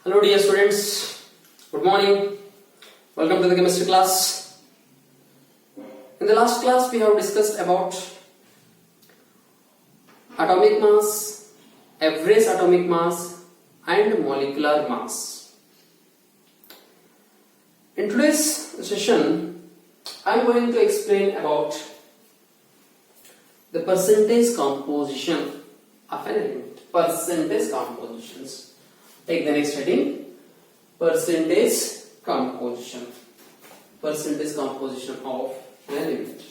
Hello dear students, good morning. Welcome to the chemistry class. In the last class we have discussed about atomic mass, average atomic mass and molecular mass. In today's session I am going to explain about the percentage composition of an element. Percentage compositions. Take the next heading, percentage composition. Percentage composition of an element.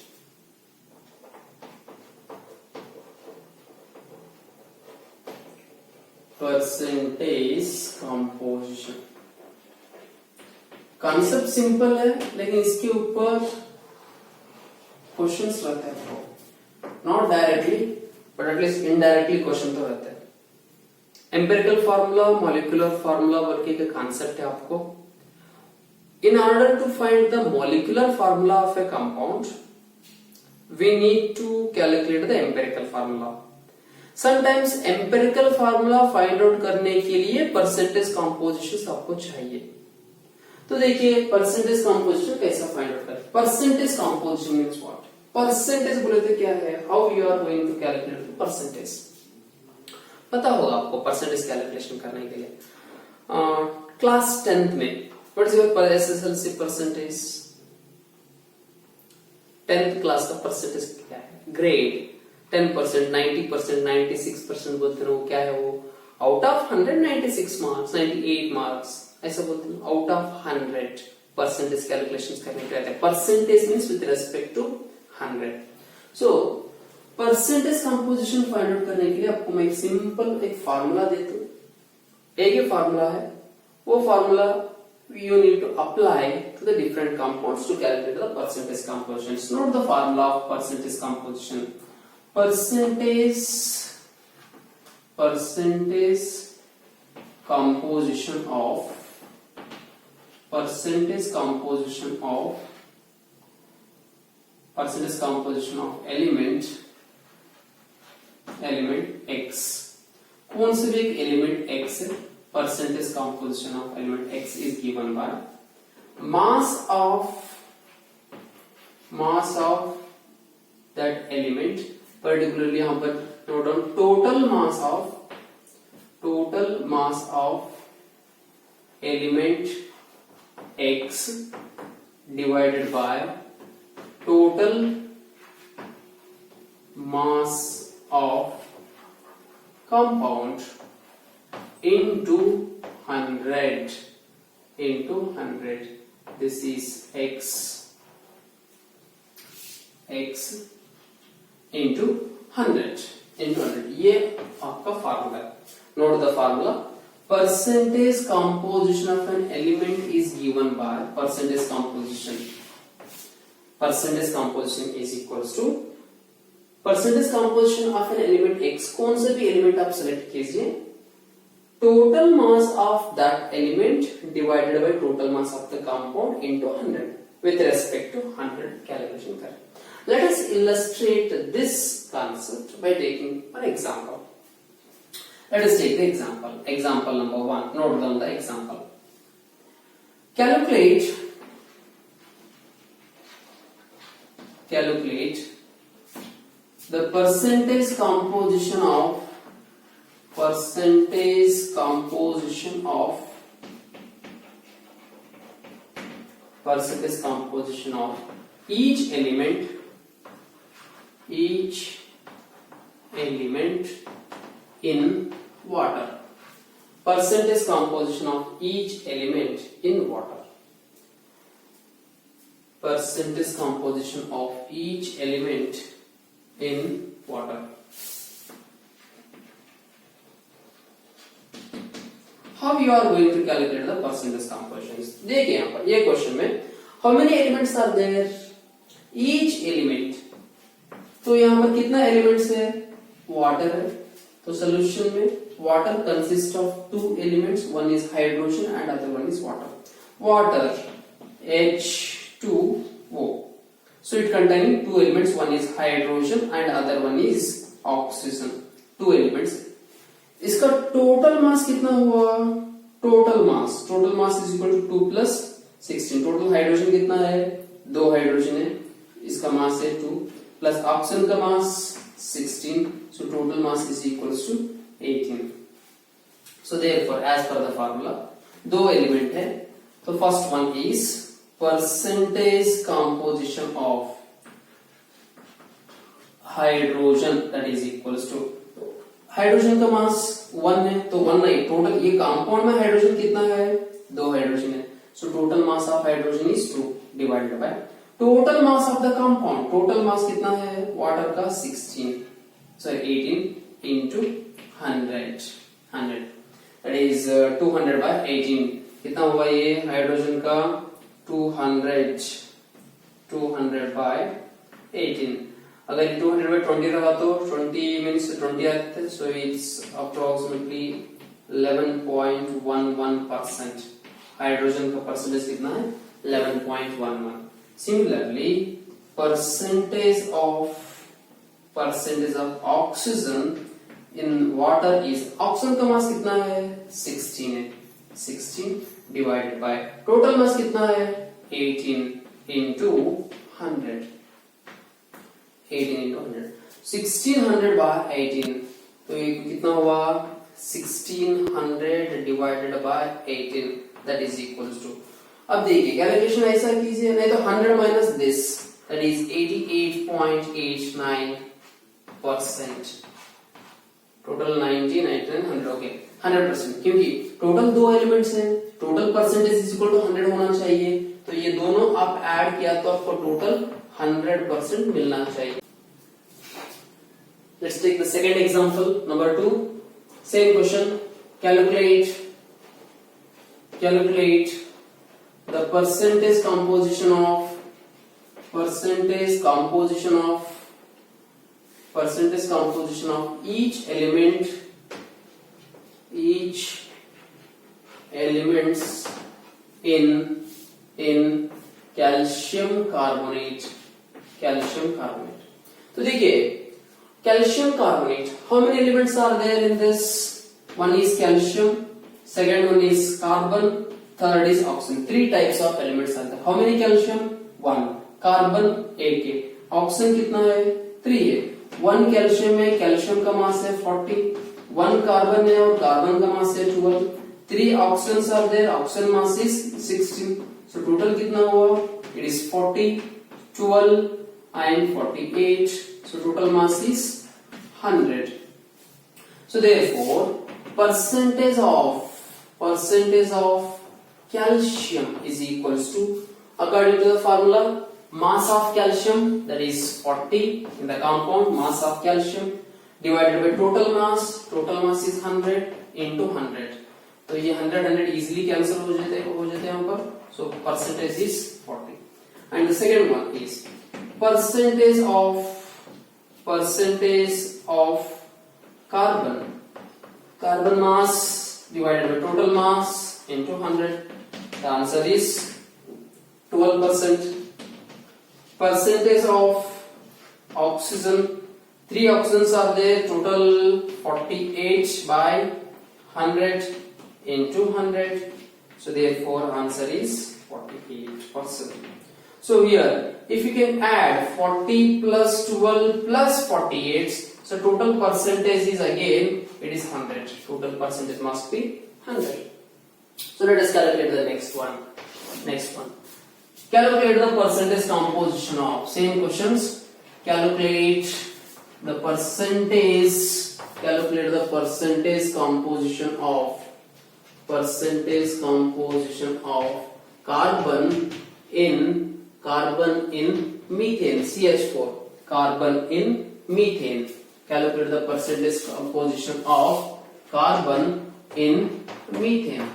Percentage composition. Concept simple है लेकिन इसके ऊपर questions रहते हैं, not directly but at least indirectly question तो रहते हैं. Empirical formula, molecular formula बोल के एक कॉन्सेप्ट है आपको. In order to find the molecular formula of a compound we need to calculate the empirical formula. Sometimes empirical formula find out करने के लिए परसेंटेज कॉम्पोजिशन आपको चाहिए. तो देखिए परसेंटेज कॉम्पोजिशन कैसा फाइंड आउट करें. Percentage composition means what. Percentage बोले तो क्या है, how you are going to calculate the percentage. पता होगा आपको परसेंटेज कैलकुलेशन करने के लिए. क्लास 10th में what is your SSLC percentage. 10th class का परसेंटेज क्या है. ग्रेड 10%, 90%, 96% बोलते हैं वो क्या है. वो आउट ऑफ 196 मार्क्स 98 मार्क्स ऐसा बोलते हैं. आउट ऑफ 100 परसेंटेज कैलकुलेशन करने के लिए. Percentage means with respect to 100. So percentage composition find out करने के लिए आपको मैं एक सिंपल एक फार्मूला देता हूं. एक ही फार्मूला है, वो formula you need to apply to the different compounds to calculate the percentage composition. Note the formula of percentage composition. Percentage composition of element X. कौन से भी एक एलिमेंट X है. Percentage composition of element X is given by mass of that element. particularly यहाँ पर note down total mass of element X divided by total mass of compound into 100. This is X into 100. ये आपका formula है. Note the formula. Percentage composition of an element is given by percentage composition is equals to percentage composition of an element X. कौन से भी element आप select कीजिए, total mass of that element divided by total mass of the compound into 100 with respect to 100 calculation करें. Let us illustrate this concept by taking an example. Let us take the example. Example number 1. Note down the example. Calculate the percentage composition of each element in water. Percentage composition of each element in water. Percentage composition of each element in water. How you are going to calculate the percentage compositions? देखिए यहाँ पर ये question में how many elements are there? Each element. तो यहाँ पर कितना elements है. वाटर है. तो सोल्यूशन में water consist of 2 elements. One is hydrogen and other one is water. Water H2O. So it containing 2 elements. One is hydrogen and other one is oxygen. 2 elements. इसका total mass कितना हुआ total mass is equal to 2 plus 16। Total hydrogen कितना है, 2 hydrogen है, इसका मास है 2 plus oxygen का mass 16, so total mass is equal to 18। So therefore as per the formula 2 element है, तो first one is percentage composition of hydrogen that is equals to, hydrogen का mass 1 है तो 1 नहीं, टोटल ये कंपाउंड में hydrogen कितना है, 2 हाइड्रोजन है, so total mass of hydrogen is 2 divided by total mass of the compound, total mass कितना है वाटर का 16 sorry 18 into 100 that is 200 by 18, कितना हुआ ये हाइड्रोजन का 200 बाय 18। अगर 200 by 20 रहा तो 20 मीन्स 20 आते थे, सो इट्स अप्रोक्सीमेटली 11.11%। हाइड्रोजन का परसेंटेज कितना है 11.11। Similarly percentage of oxygen in water is, oxygen का मास कितना है 16 है, 16 डिवाइडेड बाय टोटल मास कितना है 18 into 100, 18 into 100, 1600 by 18, तो ये कितना हुआ 1600 divided by 18 that is equals to, अब देखिए कैलकुलेशन ऐसा कीजिए, नहीं तो 100 minus this that is 88.89%, total 90 100 okay 100%, क्योंकि टोटल 2 एलिमेंट्स हैं, total percentage is equal to 100 होना चाहिए, तो ये दोनों आप ऐड किया तो आपको टोटल 100% मिलना चाहिए। Let's take the second example, number 2. Same question. Calculate the percentage composition of each elements in calcium carbonate. तो देखिए calcium carbonate, how many elements are there in this? One is calcium, second one is carbon, third is oxygen. 3 types of elements are there. How many calcium? 1. Carbon 8 है, oxygen कितना है 3 है। 1 calcium है, calcium का mass है 40, 1 carbon है और carbon का मास है 12, 3 oxygens are there, oxygen mass is 16, so total कितना हुआ, it is 40, 12 and 48, so total mass is 100. So therefore percentage of calcium is equals to, according to the formula, mass of calcium that is 40 in the compound, mass of calcium divided by total mass is 100 into 100, तो ये 100 easily cancel हो जाते हैं यहाँ पर, so percentage is 40. And the second one is percentage of carbon mass divided by total mass into 100, the answer is 12%. Percentage of oxygen, 3 oxygens are there, total 48 by 100 into 100, so therefore answer is 48%. So here if you can add 40 plus 12 plus 48, so total percentage is again it is 100, total percentage must be 100. So let us calculate the next one. Calculate the percentage composition of, same questions, calculate the percentage composition of carbon in methane, CH4, carbon in methane. Calculate the percentage composition of carbon in methane.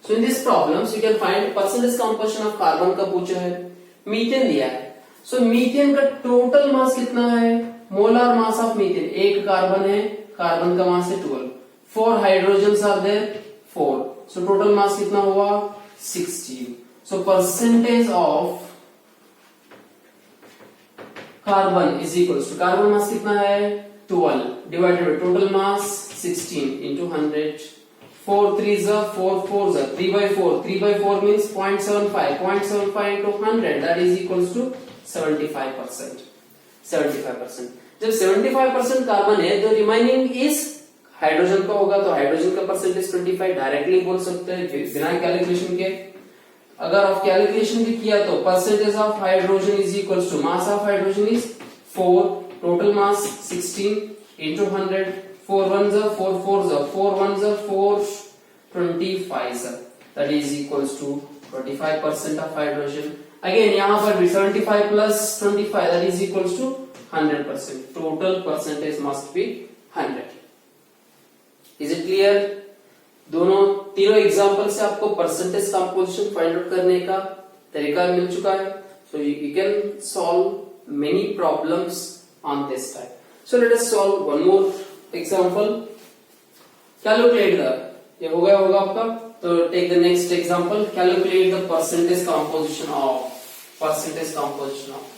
So in this problems you can find percentage composition of carbon का पूछा है, methane दिया है, so methane का total mass कितना है, molar mass of methane, एक carbon है, कार्बन का मास है 12, 4 hydrogens are there 4, so total mass कितना हुआ 16, so percentage of carbon is equals to, carbon mass कितना है 12 divided by total mass 16 into 100, 4 3s are 4 4s are 3 by 4. 3 by 4 means 0.75. 0.75 into 100, that is equals to 75%. 75%. जब 75% carbon है तो remaining is hydrogen का होगा, तो हाइड्रोजन का percentage 25 directly बोल सकते हैं बिना कैलकुलेशन के। अगर आप कैलकुलेशन भी किया तो percentage of hydrogen is equals to mass of hydrogen is 4, total mass 16 into 100, 4 1s are 4 4s are 4 1s are 4 25s are, that is equals to 25% of hydrogen. Again यहाँ पर भी 75 plus 25, that is equals to 100%. Total percentage must be 100. Is it clear? दोनों तीनों example से आपको percentage composition find out करने का तरीका मिल चुका है, so you can solve many problems on this type. So let us solve one more example. Calculate the, ये हो गया होगा आपका, तो take the next example. Calculate the percentage composition of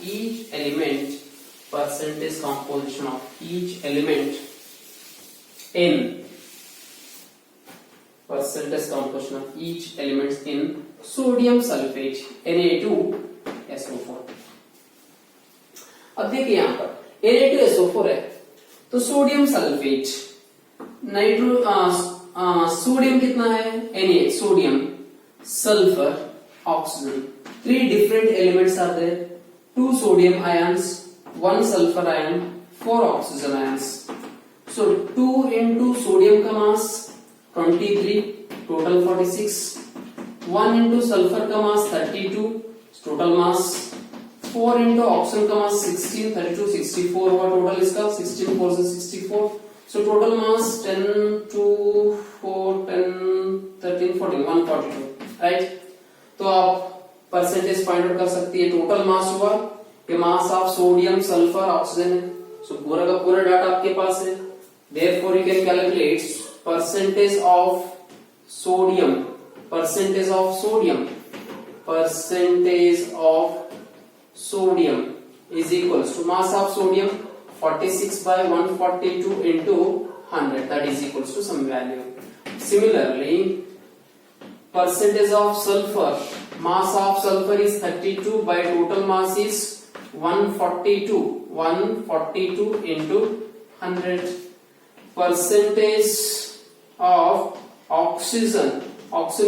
each element, percentage composition of each element in percentage composition of each element in sodium sulfate Na2SO4. अब देखिए यहाँ पर Na2SO4 है, तो सोडियम सल्फेट सोडियम कितना है Na, sodium, sulphur, oxygen, 3 different elements are there, 2 sodium ions, 1 sulfur ion, 4 oxygen ions. So 2 into sodium का मास 23, total 46, 1 into sulfur का मास 32, total mass 4 into ऑक्सीजन का मास 16, 32, 64 हुआ टोटल इसका, 16 4 से 64, so total mass 10 to 4 10 13 14 142, right? तो आप percentage find out कर सकती है। टोटल मास हुआ, ये mass of sodium sulphur oxygen है, सो पूरा का पूरा डाटा आपके पास है, therefore you can calculate percentage of sodium, percentage of sodium is equals to mass of sodium 46 by 142 into 100, that is equals to some value. Similarly, percentage of sulfur, mass of sulfur is 32 by total mass is 142 into 100. Percentage of oxygen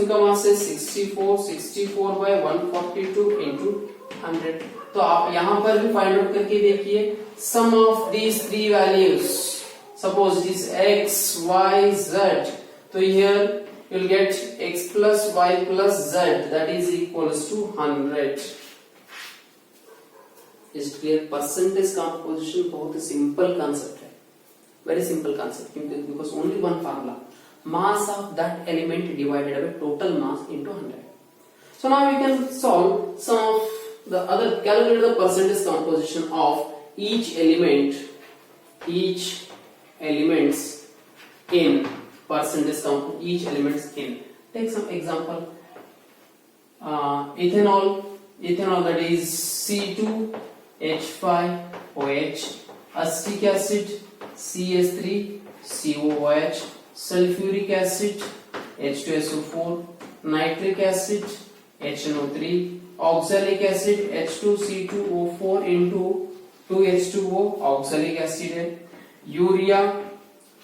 का mass है 64 by 142 into 100. तो आप यहां पर भी find out करके देखिए, sum of these 3 values, suppose this x y z, तो here you will get x plus y plus z, that is equals to 100. Is clear? Percentage composition बहुत ही सिंपल कांसेप्ट है, very simple concept, because only one formula, mass of that element divided by total mass into 100. So now we can solve some of the other, calculate the percentage composition of each elements in percentage each elements in. Take some example. Ethanol, that is C2H5OH, acetic acid CS3COOH, sulfuric acid H2SO4, nitric acid HNO3, oxalic acid H2C2O4 into 2H2O, oxalic acid है, urea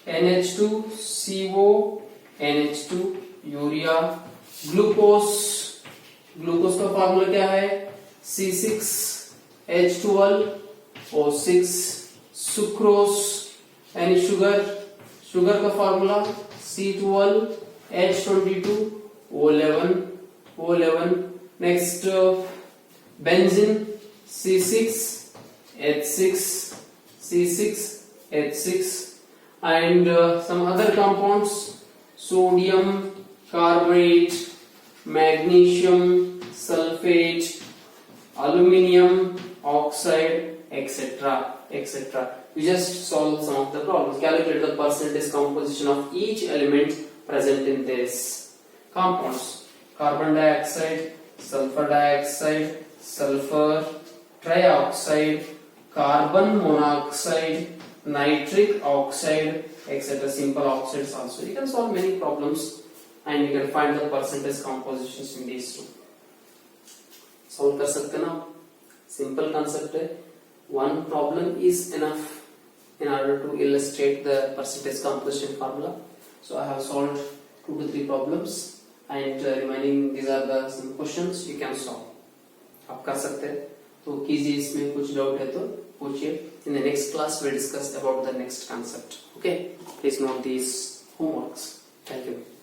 NH2CO NH2 urea, glucose का formula क्या है C6H12O6, sucrose यानी sugar का formula C12H22O11, next benzene C6H6 and some other compounds, sodium carbonate, magnesium sulfate, aluminium oxide, etc. We just solve some of the problems. Calculate the percentage composition of each element present in this compounds: carbon dioxide, sulfur dioxide, sulfur trioxide, carbon monoxide, nitric oxide, etc. Simple oxides also. You can solve many problems and you can find the percentage compositions in these two. Solve कर सकते ना? Simple concept है. One problem is enough in order to illustrate the percentage composition formula. So I have solved 2 to 3 problems, and remaining these are the some questions you can solve. आप कर सकते हैं. तो कीजिए, इसमें कुछ डाउट है तो पूछिए. In the next class we discuss about the next concept. Okay, please note these homeworks. Thank you.